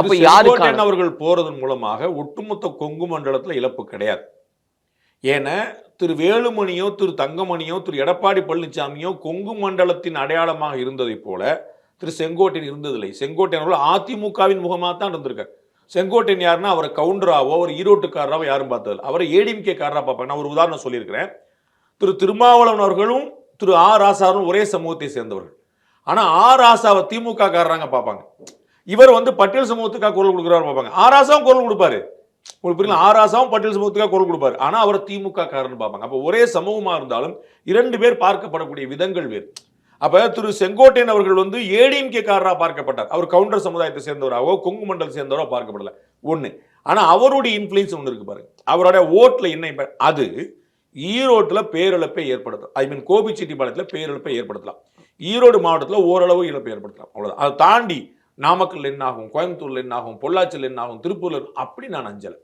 அப்ப யாருக்கு அவர்கள் போறதன் மூலமாக ஒட்டுமொத்த கொங்கு மண்டலத்துல இழப்பு கிடையாது. ஏன்னா திரு வேலுமணியோ திரு தங்கமணியோ திரு எடப்பாடி பழனிசாமியோ கொங்கு மண்டலத்தின் அடையாளமாக இருந்ததை போல திரு செங்கோட்டையன் இருந்ததில்லை. செங்கோட்டையன் அவர்கள் அதிமுகவின் முகமாக தான் இருந்திருக்கார். செங்கோட்டையன் யாருன்னா அவரை கவுண்டராவோ ஒரு ஈரோட்டுக்காரராவோ யாரும் பார்த்ததில்லை. அவரை ஏடிஎம்கே காரராக பார்ப்பாங்க. நான் ஒரு உதாரணம் சொல்லியிருக்கிறேன். திரு திருமாவளவன் அவர்களும் திரு ஆ ராசாவும் ஒரே சமூகத்தை சேர்ந்தவர்கள். ஆனா ஆ ராசாவை திமுக காரராங்க பார்ப்பாங்க. இவர் பட்டியல் சமூகத்துக்காக குரல் கொடுக்குறாரு பார்ப்பாங்க. ஆ ராசாவும் குரல் கொடுப்பாரு. உங்களுக்கு புரியல, ஆராசாவும் பட்டியல் சமூகத்துக்காக குரல் கொடுப்பாரு. ஆனா அவர் திமுக காரன்னு பார்ப்பாங்க. அப்ப ஒரே சமூகமா இருந்தாலும் 2 பேர் பார்க்கப்படக்கூடிய விதங்கள் வேறு. அப்ப திரு செங்கோட்டையன் அவர்கள் ஏடிஎம்கே காரரா பார்க்கப்பட்டார். அவர் கவுண்டர் சமுதாயத்தை சேர்ந்தவராகவோ கொங்கு மண்டலத்தை சேர்ந்தவரோ பார்க்கப்படல ஒண்ணு. ஆனா அவருடைய இன்ஃபுளுன்ஸ் ஒன்று இருக்கு பாருங்க. அவருடைய ஓட்டுல என்ன அது ஈரோட்டுல பேரிழப்பை ஏற்படுத்தும். கோபிச்செட்டிப்பாளையத்தில் பேரிழப்பை ஏற்படுத்தலாம். ஈரோடு மாவட்டத்தில் ஓரளவு இழப்பை ஏற்படுத்தலாம். அவ்வளவுதான். அதை தாண்டி நாமக்கல் என்ன ஆகும், கோயம்புத்தூர்ல என்ன ஆகும், பொள்ளாச்சியில் என்ன ஆகும், திருப்பூர்ல அப்படி நான் அஞ்சல.